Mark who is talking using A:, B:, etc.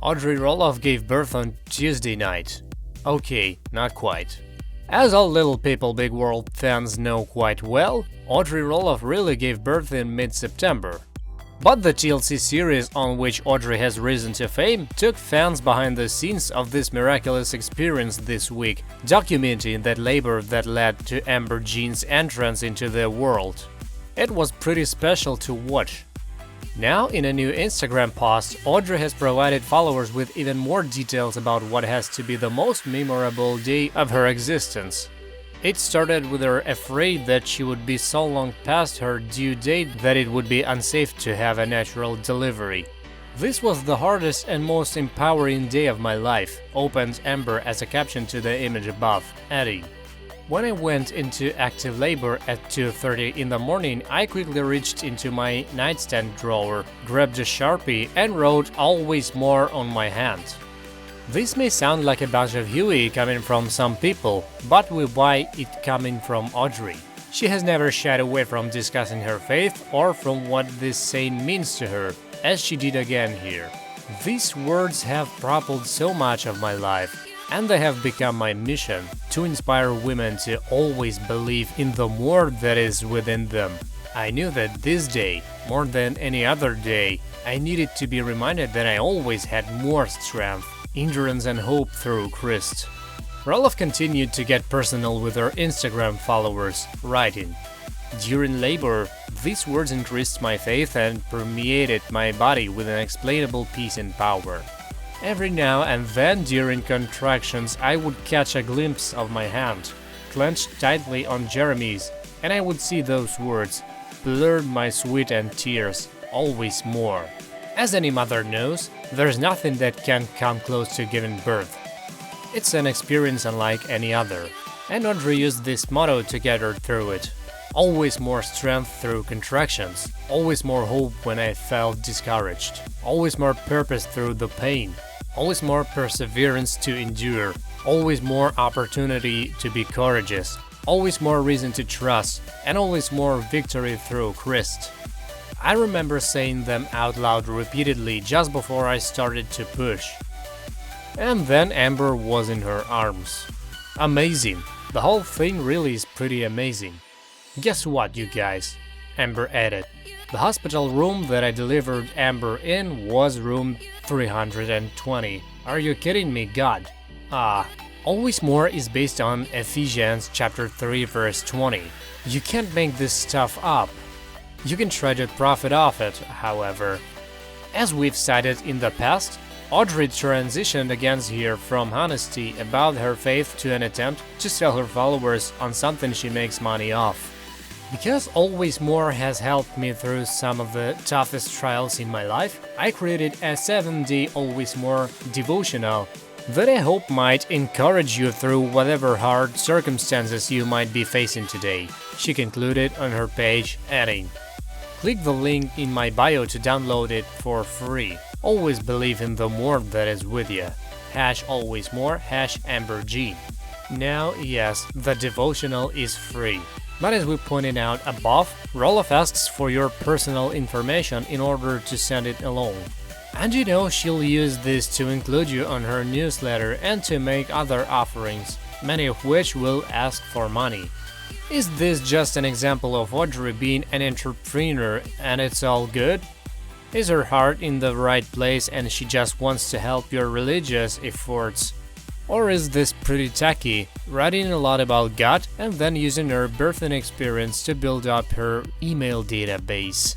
A: Audrey Roloff gave birth on Tuesday night. Okay, not quite. As all Little People Big World fans know quite well, Audrey Roloff really gave birth in mid-September. But the TLC series on which Audrey has risen to fame took fans behind the scenes of this miraculous experience this week, documenting that labor that led to Ember Jean's entrance into their world. It was pretty special to watch. Now, in a new Instagram post, Audrey has provided followers with even more details about what has to be the most memorable day of her existence. It started with her afraid that she would be so long past her due date that it would be unsafe to have a natural delivery. "This was the hardest and most empowering day of my life," opened Ember as a caption to the image above, adding, "When I went into active labor at 2:30 in the morning, I quickly reached into my nightstand drawer, grabbed a sharpie, and wrote 'always more' on my hand." This may sound like a bunch of hooey coming from some people, but why it coming from Audrey? She has never shied away from discussing her faith or from what this saying means to her, as she did again here. "These words have propelled so much of my life, and they have become my mission, to inspire women to always believe in the more that is within them. I knew that this day, more than any other day, I needed to be reminded that I always had more strength, endurance and hope through Christ." Roloff continued to get personal with her Instagram followers, writing, "During labor, these words increased my faith and permeated my body with unexplainable peace and power. Every now and then during contractions I would catch a glimpse of my hand, clenched tightly on Jeremy's, and I would see those words, blurred my sweat and tears, always more. As any mother knows, there's nothing that can come close to giving birth. It's an experience unlike any other, and Audrey used this motto to get her through it. Always more strength through contractions, always more hope when I felt discouraged, always more purpose through the pain, always more perseverance to endure, always more opportunity to be courageous, always more reason to trust, and always more victory through Christ." I remember saying them out loud repeatedly just before I started to push. And then Ember was in her arms. Amazing. The whole thing really is pretty amazing. "Guess what, you guys?" Ember added. "The hospital room that I delivered Ember in was room 320. Are you kidding me, God?" Always More is based on Ephesians chapter 3 verse 20. You can't make this stuff up. You can try to profit off it, however. As we've cited in the past, Audrey transitioned against here from honesty about her faith to an attempt to sell her followers on something she makes money off. "Because Always More has helped me through some of the toughest trials in my life, I created a 7-day Always More devotional that I hope might encourage you through whatever hard circumstances you might be facing today," she concluded on her page, adding, "Click the link in my bio to download it for free. Always believe in the more that is with you. #AlwaysMore, #Ember Jean." Now, yes, the devotional is free. But as we pointed out above, Roloff asks for your personal information in order to send it along. And you know she'll use this to include you on her newsletter and to make other offerings, many of which will ask for money. Is this just an example of Audrey being an entrepreneur and it's all good? Is her heart in the right place and she just wants to help your religious efforts? Or is this pretty tacky, writing a lot about God and then using her birthing experience to build up her email database?